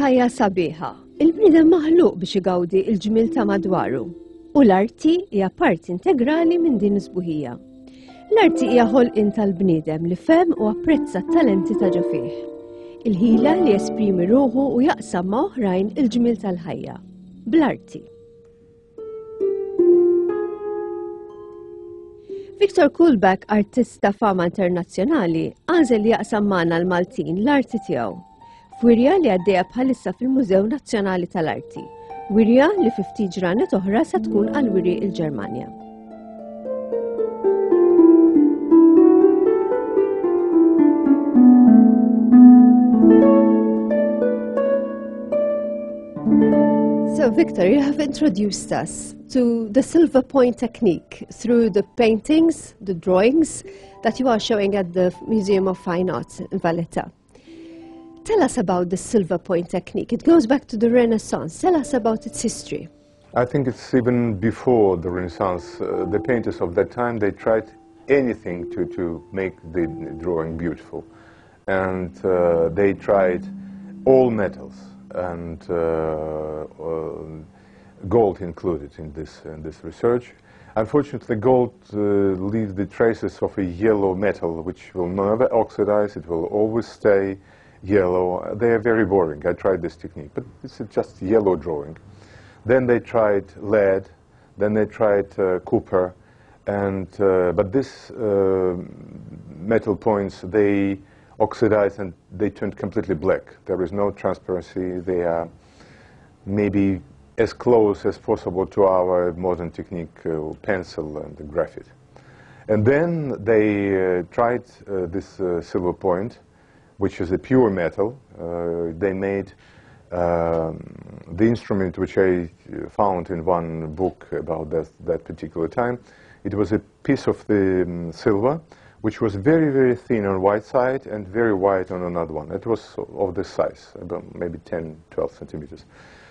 Il-ħajja sabiħa, il-bniedem maħluq biex igawdi il-ġmil ta' madwaru. U l-arti hija parti integrali minn din is-sbuħija. L-arti hija ħolqien tal-bniedem li fehm u apprezza t-talenti ta' ġo fih. Il-ħila li esprimi ruħu u jaqsam ma' oħrajn il-ġmil tal-ħajja. Bl-arti. Viktor KOULBAK, artista fama internazzjonali, għażel li jaqsam magħna l-Maltin l-arti tiegħu. F'wirja li għaddejja bħalissa fil-Mużew Nazzjonali tal-Arti. Wirja li fi ftit ġranet oħra se tkun għal-wirji il-Ġermanja. So, Victor, you have introduced us to the silver point technique through the paintings, the drawings that you are showing at the Museum of Fine Arts in Valletta. Tell us about the silver point technique. It goes back to the Renaissance. Tell us about its history. I think it's even before the Renaissance. The painters of that time, they tried anything to make the drawing beautiful. And they tried all metals, and gold included in this research. Unfortunately, gold leaves the traces of a yellow metal which will never oxidize. It will always stay yellow. They are very boring. I tried this technique, but it's just yellow drawing. Then they tried lead, then they tried copper, and but this metal points, they oxidized and they turned completely black. There is no transparency. They are maybe as close as possible to our modern technique, pencil and graphite. And then they tried this silver point, which is a pure metal. They made the instrument which I found in one book about that particular time. It was a piece of the silver, which was very, very thin on one side and very white on another one. It was of this size, about maybe 10, 12 centimeters.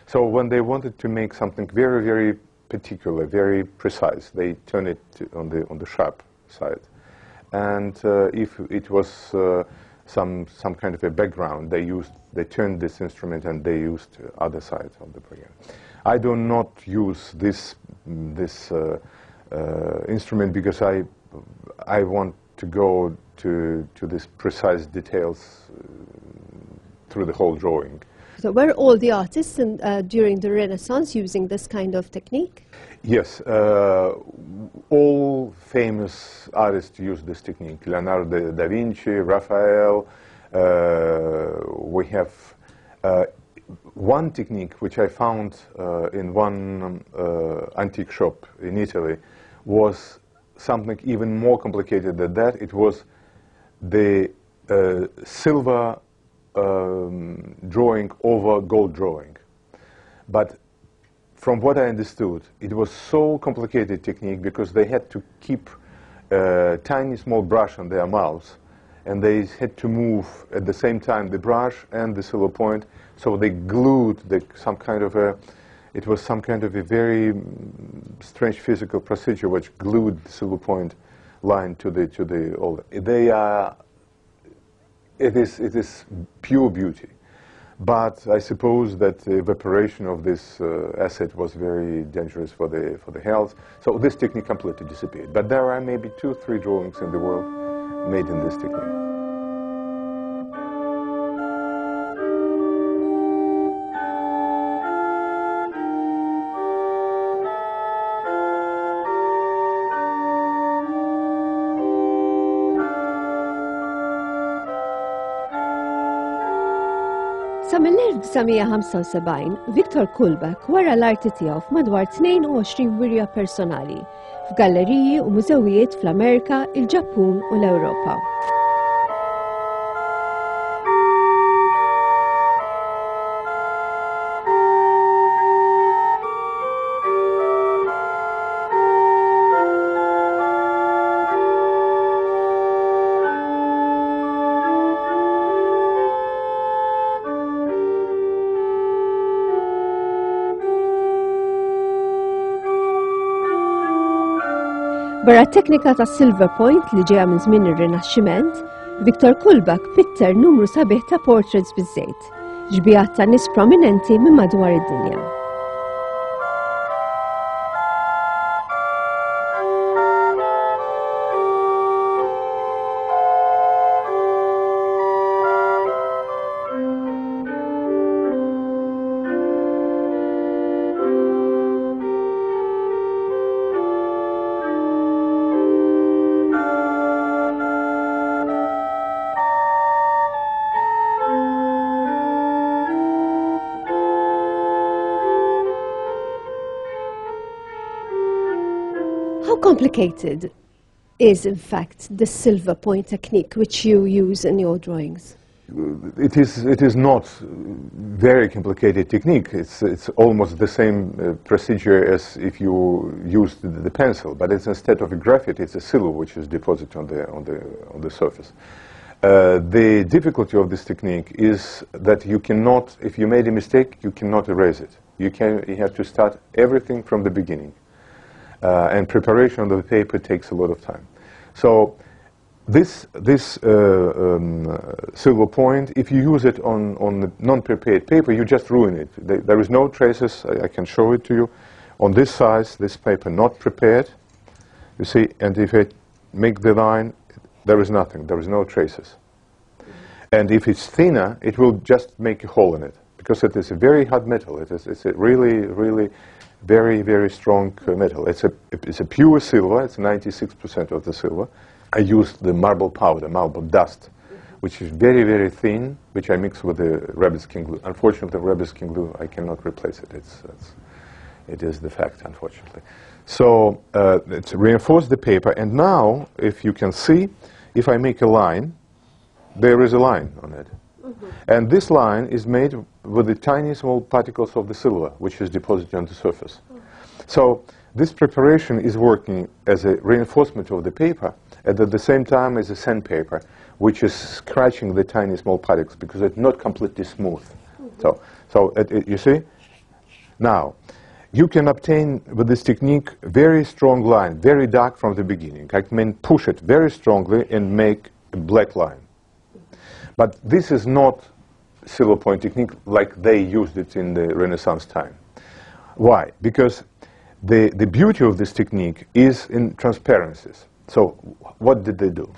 So when they wanted to make something very, very particular, very precise, they turned it on the sharp side. And if it was some kind of a background, they turned this instrument and they used other side of the program. I do not use this instrument because I want to go to this precise details through the whole drawing. So were all the artists during the Renaissance using this kind of technique? Yes, all famous artists use this technique. Leonardo da Vinci, Raphael. We have one technique which I found in one antique shop in Italy was something even more complicated than that. It was the silver drawing over gold drawing. But from what I understood, it was so complicated technique because they had to keep a tiny small brush on their mouths, and they had to move at the same time the brush and the silver point, so they glued some kind of a very strange physical procedure which glued the silver point line to the old. It is pure beauty. But I suppose that the evaporation of this acid was very dangerous for the health. So this technique completely disappeared. But there are maybe 2 or 3 drawings in the world made in this technique. Sa mill-1975, Viktor KOULBAK wara l-arti tiegħu f'madwar 22 wirja personali f'galleriji u mużewijiet fl-Amerika, il-Ġappun u l-Ewropa. Barra t-teknika ta' silver point li ġeja minn żmien ir-Rinaxximent, Viktor KOULBAK pitter numru sabiħ ta' portraits biż-żejt. ġbijat ta' nies prominenti minn madwar id-dinja. How complicated is, in fact, the silver point technique which you use in your drawings? It is not very complicated technique. It's almost the same procedure as if you use the pencil, but it's instead of a graphite, it's a silver which is deposited on the surface. The difficulty of this technique is that you cannot, if you made a mistake, you cannot erase it. You have to start everything from the beginning. And preparation of the paper takes a lot of time. So this silver point, if you use it on the non-prepared paper, you just ruin it. There is no traces. I can show it to you. On this size, this paper not prepared, you see, and if I make the line, there is nothing. There is no traces. And if it's thinner, it will just make a hole in it, because it is a very hard metal. It's a really very, very strong metal. It's a pure silver. It's 96% of the silver. I used the marble powder, marble dust, which is very, very thin, which I mix with the rabbit skin glue. Unfortunately, rabbit skin glue, I cannot replace it. It is the fact, unfortunately. So it's reinforced the paper, and now, if you can see, if I make a line, there is a line on it. And this line is made with the tiny small particles of the silver, which is deposited on the surface. So this preparation is working as a reinforcement of the paper, and at the same time as a sandpaper, which is scratching the tiny small particles because it's not completely smooth. So you see? Now, you can obtain with this technique very strong line, very dark from the beginning. I can push it very strongly and make a black line. But this is not silver point technique like they used it in the Renaissance time. Why? Because the beauty of this technique is in transparencies. So what did they do?